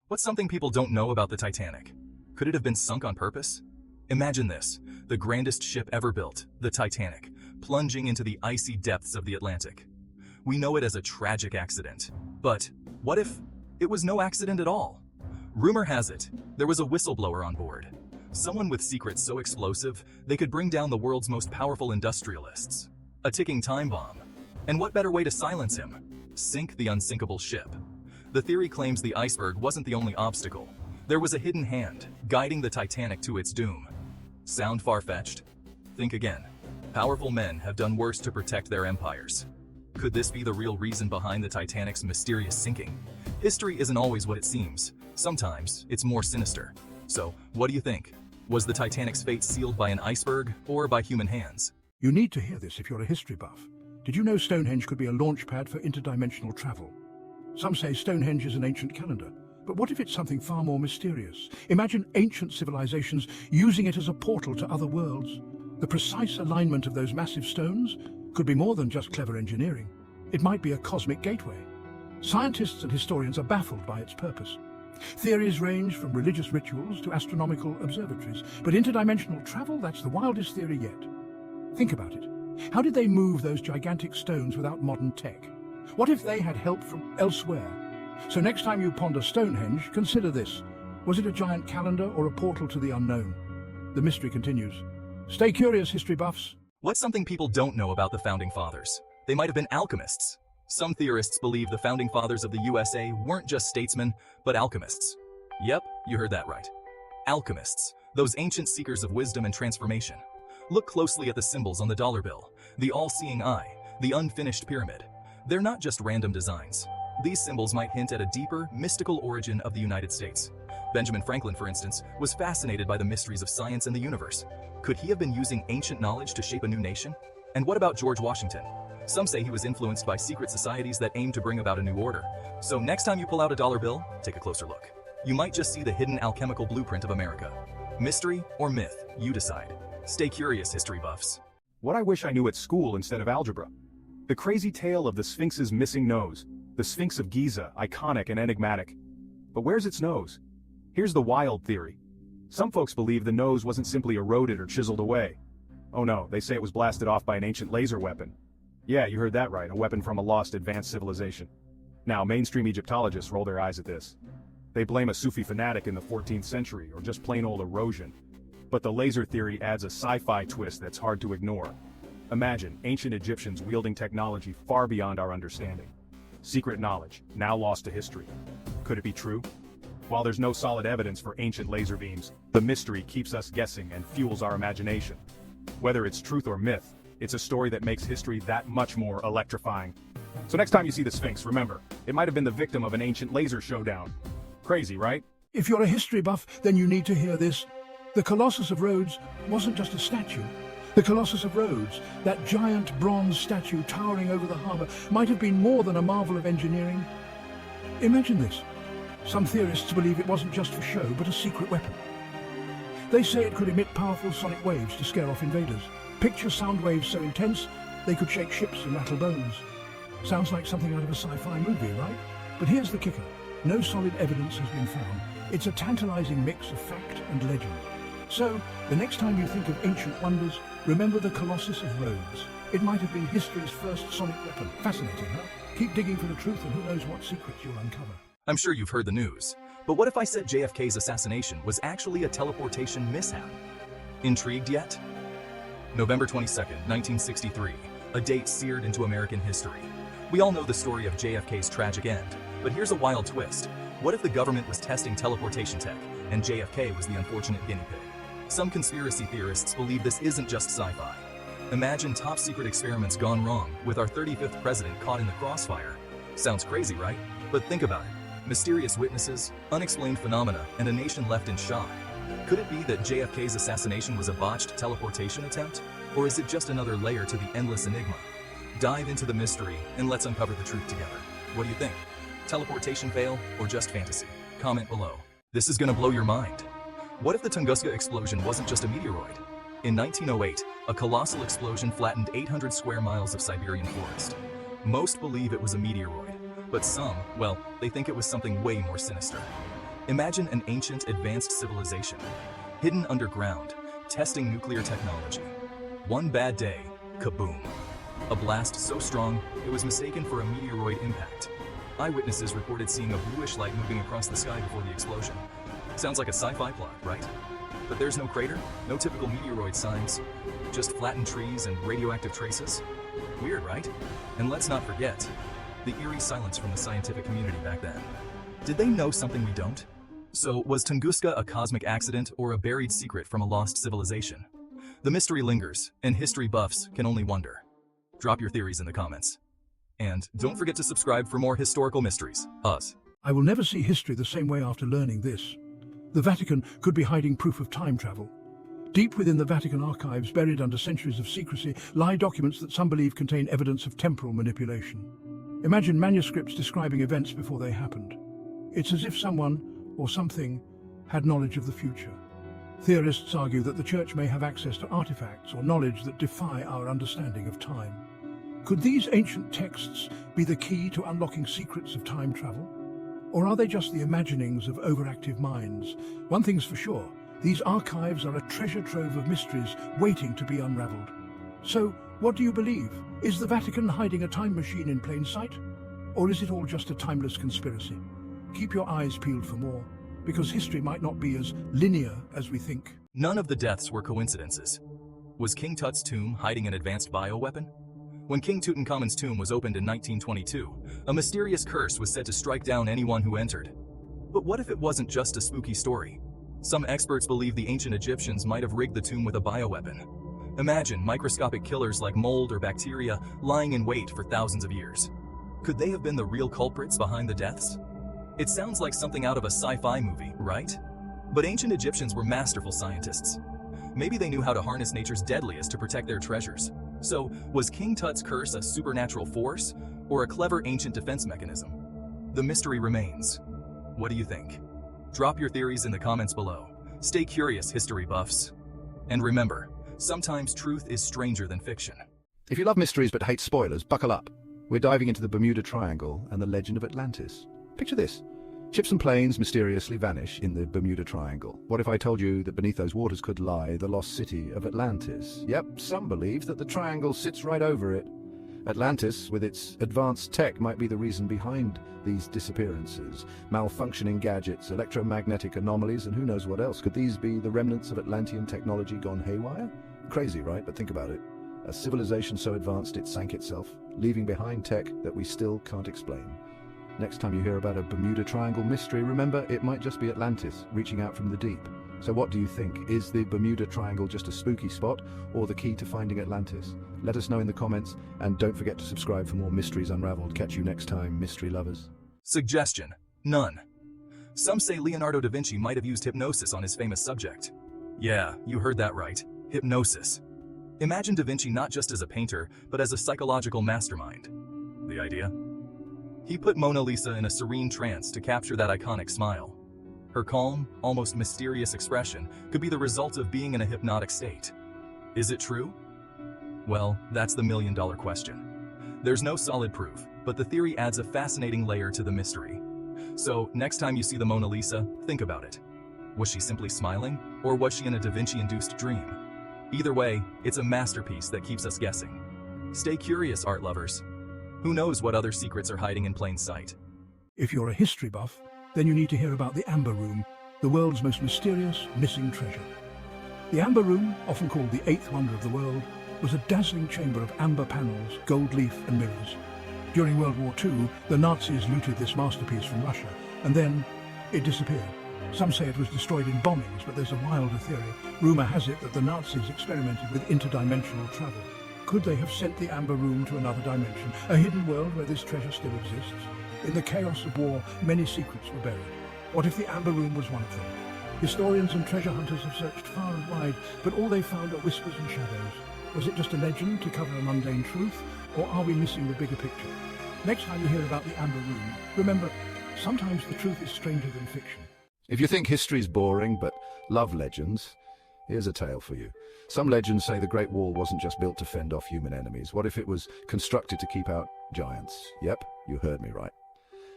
What's something people don't know about the Titanic? Could it have been sunk on purpose? Imagine this, the grandest ship ever built, the Titanic, plunging into the icy depths of the Atlantic. We know it as a tragic accident, but what if it was no accident at all? Rumor has it, there was a whistleblower on board. Someone with secrets so explosive, they could bring down the world's most powerful industrialists. A ticking time bomb. And what better way to silence him? Sink the unsinkable ship. The theory claims the iceberg wasn't the only obstacle. There was a hidden hand, guiding the Titanic to its doom. Sound far-fetched? Think again. Powerful men have done worse to protect their empires. Could this be the real reason behind the Titanic's mysterious sinking? History isn't always what it seems. Sometimes it's more sinister. So, what do you think? Was the Titanic's fate sealed by an iceberg or by human hands? You need to hear this if you're a history buff. Did you know Stonehenge could be a launch pad for interdimensional travel? Some say Stonehenge is an ancient calendar, but what if it's something far more mysterious? Imagine ancient civilizations using it as a portal to other worlds. The precise alignment of those massive stones could be more than just clever engineering. It might be a cosmic gateway. Scientists and historians are baffled by its purpose. Theories range from religious rituals to astronomical observatories, but interdimensional travel, that's the wildest theory yet. Think about it. How did they move those gigantic stones without modern tech? What if they had help from elsewhere? So next time you ponder Stonehenge, consider this. Was it a giant calendar or a portal to the unknown? The mystery continues. Stay curious, history buffs. What's something people don't know about the Founding Fathers? They might have been alchemists. Some theorists believe the Founding Fathers of the USA weren't just statesmen, but alchemists. Yep, you heard that right. Alchemists, those ancient seekers of wisdom and transformation. Look closely at the symbols on the dollar bill, the all-seeing eye, the unfinished pyramid. They're not just random designs. These symbols might hint at a deeper, mystical origin of the United States. Benjamin Franklin, for instance, was fascinated by the mysteries of science and the universe. Could he have been using ancient knowledge to shape a new nation? And what about George Washington? Some say he was influenced by secret societies that aim to bring about a new order. So next time you pull out a dollar bill, take a closer look. You might just see the hidden alchemical blueprint of America. Mystery or myth, you decide. Stay curious, history buffs. What I wish I knew at school instead of algebra. The crazy tale of the Sphinx's missing nose. The Sphinx of Giza, iconic and enigmatic. But where's its nose? Here's the wild theory. Some folks believe the nose wasn't simply eroded or chiseled away. Oh no, they say it was blasted off by an ancient laser weapon. Yeah, you heard that right, a weapon from a lost advanced civilization. Now, mainstream Egyptologists roll their eyes at this. They blame a Sufi fanatic in the 14th century, or just plain old erosion. But the laser theory adds a sci-fi twist that's hard to ignore. Imagine ancient Egyptians wielding technology far beyond our understanding. Secret knowledge, now lost to history. Could it be true? While there's no solid evidence for ancient laser beams, the mystery keeps us guessing and fuels our imagination. Whether it's truth or myth, it's a story that makes history that much more electrifying. So next time you see the Sphinx, remember, it might have been the victim of an ancient laser showdown. Crazy, right? If you're a history buff, then you need to hear this. The Colossus of Rhodes wasn't just a statue. The Colossus of Rhodes, that giant bronze statue towering over the harbor, might have been more than a marvel of engineering. Imagine this. Some theorists believe it wasn't just for show, but a secret weapon. They say it could emit powerful sonic waves to scare off invaders. Picture sound waves so intense, they could shake ships and rattle bones. Sounds like something out of a sci-fi movie, right? But here's the kicker. No solid evidence has been found. It's a tantalizing mix of fact and legend. So, the next time you think of ancient wonders, remember the Colossus of Rhodes. It might have been history's first sonic weapon. Fascinating, huh? Keep digging for the truth and who knows what secrets you'll uncover. I'm sure you've heard the news. But what if I said JFK's assassination was actually a teleportation mishap? Intrigued yet? November 22nd, 1963, a date seared into American history. We all know the story of JFK's tragic end, but here's a wild twist. What if the government was testing teleportation tech, and JFK was the unfortunate guinea pig? Some conspiracy theorists believe this isn't just sci-fi. Imagine top-secret experiments gone wrong, with our 35th president caught in the crossfire. Sounds crazy, right? But think about it. Mysterious witnesses, unexplained phenomena, and a nation left in shock. Could it be that JFK's assassination was a botched teleportation attempt? Or is it just another layer to the endless enigma? Dive into the mystery, and let's uncover the truth together. What do you think? Teleportation fail, or just fantasy? Comment below. This is gonna blow your mind. What if the Tunguska explosion wasn't just a meteoroid? In 1908, a colossal explosion flattened 800 square miles of Siberian forest. Most believe it was a meteoroid, but some, well, they think it was something way more sinister. Imagine an ancient, advanced civilization, hidden underground, testing nuclear technology. One bad day, kaboom. A blast so strong, it was mistaken for a meteoroid impact. Eyewitnesses reported seeing a bluish light moving across the sky before the explosion. Sounds like a sci-fi plot, right? But there's no crater, no typical meteoroid signs, just flattened trees and radioactive traces. Weird, right? And let's not forget, the eerie silence from the scientific community back then. Did they know something we don't? So, was Tunguska a cosmic accident or a buried secret from a lost civilization? The mystery lingers, and history buffs can only wonder. Drop your theories in the comments. And don't forget to subscribe for more historical mysteries. Us. I will never see history the same way after learning this. The Vatican could be hiding proof of time travel. Deep within the Vatican archives, buried under centuries of secrecy, lie documents that some believe contain evidence of temporal manipulation. Imagine manuscripts describing events before they happened. It's as if someone, or something, had knowledge of the future. Theorists argue that the Church may have access to artifacts or knowledge that defy our understanding of time. Could these ancient texts be the key to unlocking secrets of time travel? Or are they just the imaginings of overactive minds? One thing's for sure, these archives are a treasure trove of mysteries waiting to be unraveled. So, what do you believe? Is the Vatican hiding a time machine in plain sight? Or is it all just a timeless conspiracy? Keep your eyes peeled for more, because history might not be as linear as we think. None of the deaths were coincidences. Was King Tut's tomb hiding an advanced bioweapon? When King Tutankhamun's tomb was opened in 1922, a mysterious curse was said to strike down anyone who entered. But what if it wasn't just a spooky story? Some experts believe the ancient Egyptians might have rigged the tomb with a bioweapon. Imagine microscopic killers like mold or bacteria lying in wait for thousands of years. Could they have been the real culprits behind the deaths? It sounds like something out of a sci-fi movie, right? But ancient Egyptians were masterful scientists. Maybe they knew how to harness nature's deadliest to protect their treasures. So, was King Tut's curse a supernatural force, or a clever ancient defense mechanism? The mystery remains. What do you think? Drop your theories in the comments below. Stay curious, history buffs. And remember, sometimes truth is stranger than fiction. If you love mysteries but hate spoilers, buckle up. We're diving into the Bermuda Triangle and the legend of Atlantis. Picture this. Ships and planes mysteriously vanish in the Bermuda Triangle. What if I told you that beneath those waters could lie the lost city of Atlantis? Yep, some believe that the triangle sits right over it. Atlantis, with its advanced tech, might be the reason behind these disappearances. Malfunctioning gadgets, electromagnetic anomalies, and who knows what else. Could these be the remnants of Atlantean technology gone haywire? Crazy, right? But think about it. A civilization so advanced it sank itself, leaving behind tech that we still can't explain. Next time you hear about a Bermuda Triangle mystery, remember it might just be Atlantis reaching out from the deep. So what do you think? Is the Bermuda Triangle just a spooky spot, or the key to finding Atlantis? Let us know in the comments, and don't forget to subscribe for more Mysteries Unraveled. Catch you next time, mystery lovers. Suggestion: none. Some say Leonardo da Vinci might have used hypnosis on his famous subject. Yeah, you heard that right. Hypnosis. Imagine da Vinci not just as a painter, but as a psychological mastermind. The idea? He put Mona Lisa in a serene trance to capture that iconic smile. Her calm, almost mysterious expression could be the result of being in a hypnotic state. Is it true? Well, that's the million-dollar question. There's no solid proof, but the theory adds a fascinating layer to the mystery. So, next time you see the Mona Lisa, think about it. Was she simply smiling, or was she in a Da Vinci-induced dream? Either way, it's a masterpiece that keeps us guessing. Stay curious, art lovers. Who knows what other secrets are hiding in plain sight? If you're a history buff, then you need to hear about the Amber Room, the world's most mysterious missing treasure. The Amber Room, often called the eighth wonder of the world, was a dazzling chamber of amber panels, gold leaf and mirrors. During World War II, the Nazis looted this masterpiece from Russia, and then it disappeared. Some say it was destroyed in bombings, but there's a wilder theory. Rumor has it that the Nazis experimented with interdimensional travel. Could they have sent the Amber Room to another dimension, a hidden world where this treasure still exists? In the chaos of war, many secrets were buried. What if the Amber Room was one of them? Historians and treasure hunters have searched far and wide, but all they found are whispers and shadows. Was it just a legend to cover a mundane truth, or are we missing the bigger picture? Next time you hear about the Amber Room, remember, sometimes the truth is stranger than fiction. If you think history's boring but love legends, here's a tale for you. Some legends say the Great Wall wasn't just built to fend off human enemies. What if it was constructed to keep out giants? Yep, you heard me right.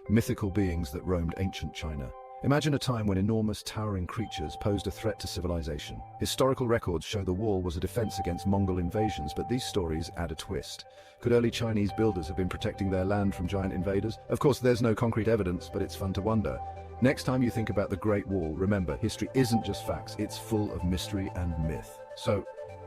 Mythical beings that roamed ancient China. Imagine a time when enormous towering creatures posed a threat to civilization. Historical records show the wall was a defense against Mongol invasions, but these stories add a twist. Could early Chinese builders have been protecting their land from giant invaders? Of course, there's no concrete evidence, but it's fun to wonder. Next time you think about the Great Wall, remember, history isn't just facts, it's full of mystery and myth. So,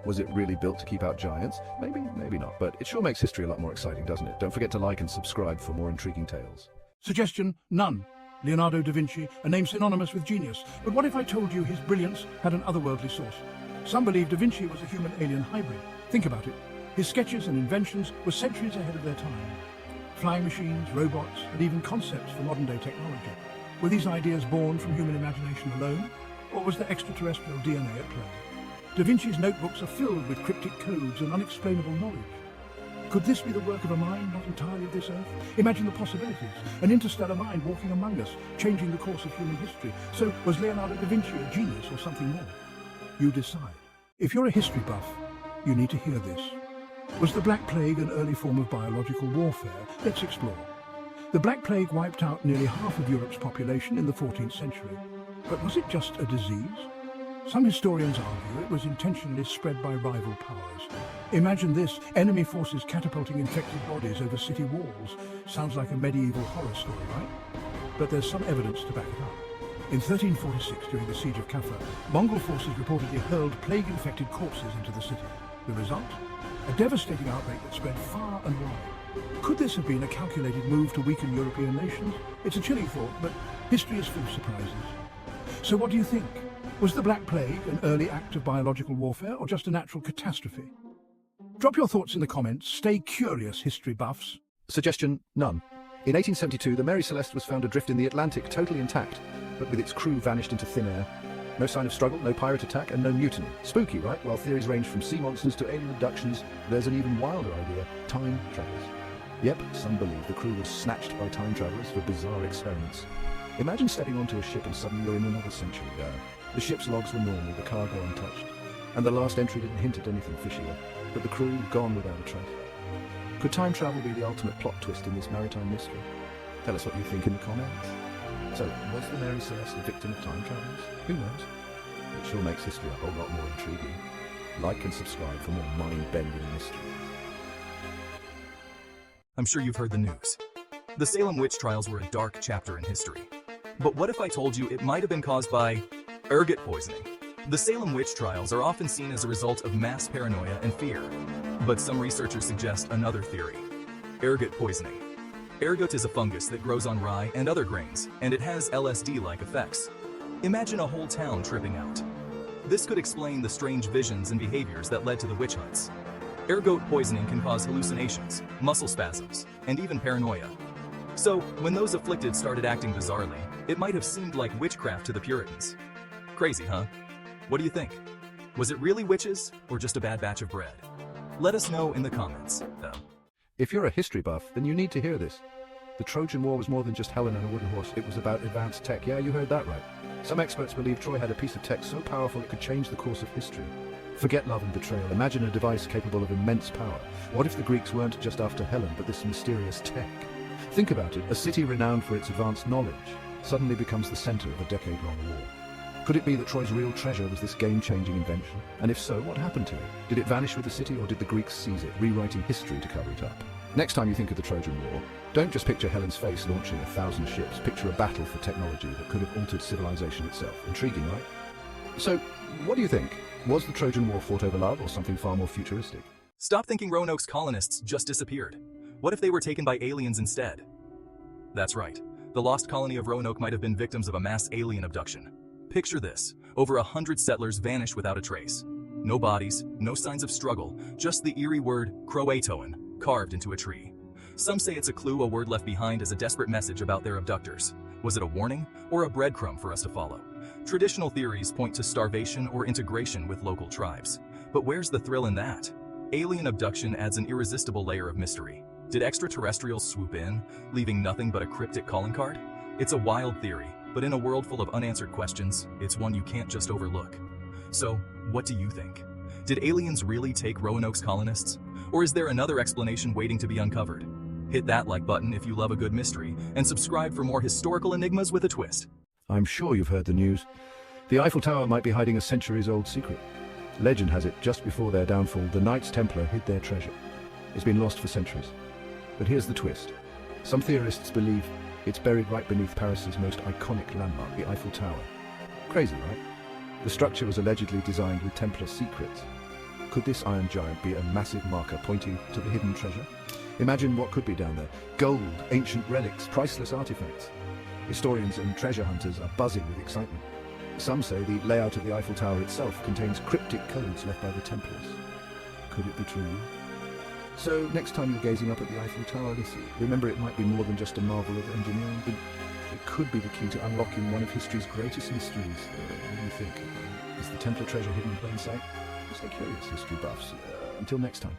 was it really built to keep out giants? Maybe, maybe not, but it sure makes history a lot more exciting, doesn't it? Don't forget to like and subscribe for more intriguing tales. Suggestion: none. Leonardo da Vinci, a name synonymous with genius. But what if I told you his brilliance had an otherworldly source? Some believe da Vinci was a human-alien hybrid. Think about it. His sketches and inventions were centuries ahead of their time. Flying machines, robots, and even concepts for modern-day technology. Were these ideas born from human imagination alone, or was there extraterrestrial DNA at play? Da Vinci's notebooks are filled with cryptic codes and unexplainable knowledge. Could this be the work of a mind not entirely of this earth? Imagine the possibilities. An interstellar mind walking among us, changing the course of human history. So, was Leonardo da Vinci a genius or something more? You decide. If you're a history buff, you need to hear this. Was the Black Plague an early form of biological warfare? Let's explore. The Black Plague wiped out nearly half of Europe's population in the 14th century. But was it just a disease? Some historians argue it was intentionally spread by rival powers. Imagine this: enemy forces catapulting infected bodies over city walls. Sounds like a medieval horror story, right? But there's some evidence to back it up. In 1346, during the siege of Kaffa, Mongol forces reportedly hurled plague-infected corpses into the city. The result? A devastating outbreak that spread far and wide. Could this have been a calculated move to weaken European nations? It's a chilling thought, but history is full of surprises. So what do you think? Was the Black Plague an early act of biological warfare, or just a natural catastrophe? Drop your thoughts in the comments. Stay curious, history buffs. Suggestion: none. In 1872, the Mary Celeste was found adrift in the Atlantic, totally intact, but with its crew vanished into thin air. No sign of struggle, no pirate attack, and no mutiny. Spooky, right? While theories range from sea monsters to alien abductions, there's an even wilder idea: time travelers. Yep, some believe the crew was snatched by time travelers for bizarre experiments. Imagine stepping onto a ship and suddenly you're in another century there. The ship's logs were normal, the cargo untouched, and the last entry didn't hint at anything fishier, but the crew gone without a trace. Could time travel be the ultimate plot twist in this maritime mystery? Tell us what you think in the comments. So, was the Mary Celeste a victim of time travelers? Who knows? It sure makes history a whole lot more intriguing. Like and subscribe for more mind-bending mysteries. I'm sure you've heard the news. The Salem witch trials were a dark chapter in history. But what if I told you it might have been caused by ergot poisoning? The Salem witch trials are often seen as a result of mass paranoia and fear. But some researchers suggest another theory: ergot poisoning. Ergot is a fungus that grows on rye and other grains, and it has LSD-like effects. Imagine a whole town tripping out. This could explain the strange visions and behaviors that led to the witch hunts. Ergot poisoning can cause hallucinations, muscle spasms, and even paranoia. So, when those afflicted started acting bizarrely, it might have seemed like witchcraft to the Puritans. Crazy, huh? What do you think? Was it really witches, or just a bad batch of bread? Let us know in the comments, though. If you're a history buff, then you need to hear this. The Trojan War was more than just Helen and a wooden horse, it was about advanced tech. Yeah, you heard that right. Some experts believe Troy had a piece of tech so powerful it could change the course of history. Forget love and betrayal, imagine a device capable of immense power. What if the Greeks weren't just after Helen, but this mysterious tech? Think about it, a city renowned for its advanced knowledge suddenly becomes the center of a decade-long war. Could it be that Troy's real treasure was this game-changing invention? And if so, what happened to it? Did it vanish with the city, or did the Greeks seize it, rewriting history to cover it up? Next time you think of the Trojan War, don't just picture Helen's face launching 1,000 ships, picture a battle for technology that could have altered civilization itself. Intriguing, right? So, what do you think? Was the Trojan War fought over love, or something far more futuristic? Stop thinking Roanoke's colonists just disappeared. What if they were taken by aliens instead? That's right. The lost colony of Roanoke might have been victims of a mass alien abduction. Picture this: over 100 settlers vanished without a trace. No bodies, no signs of struggle, just the eerie word Croatoan carved into a tree. Some say it's a clue, a word left behind as a desperate message about their abductors. Was it a warning, or a breadcrumb for us to follow? Traditional theories point to starvation or integration with local tribes. But where's the thrill in that? Alien abduction adds an irresistible layer of mystery. Did extraterrestrials swoop in, leaving nothing but a cryptic calling card? It's a wild theory, but in a world full of unanswered questions, it's one you can't just overlook. So, what do you think? Did aliens really take Roanoke's colonists? Or is there another explanation waiting to be uncovered? Hit that like button if you love a good mystery, and subscribe for more historical enigmas with a twist. I'm sure you've heard the news. The Eiffel Tower might be hiding a centuries-old secret. Legend has it, just before their downfall, the Knights Templar hid their treasure. It's been lost for centuries. But here's the twist. Some theorists believe it's buried right beneath Paris's most iconic landmark, the Eiffel Tower. Crazy, right? The structure was allegedly designed with Templar secrets. Could this iron giant be a massive marker pointing to the hidden treasure? Imagine what could be down there. Gold, ancient relics, priceless artifacts. Historians and treasure hunters are buzzing with excitement. Some say the layout of the Eiffel Tower itself contains cryptic codes left by the Templars. Could it be true? So next time you're gazing up at the Eiffel Tower, remember it might be more than just a marvel of engineering. It could be the key to unlocking one of history's greatest mysteries. What do you think? Is the Templar treasure hidden in plain sight? Stay curious, history buffs. Until next time.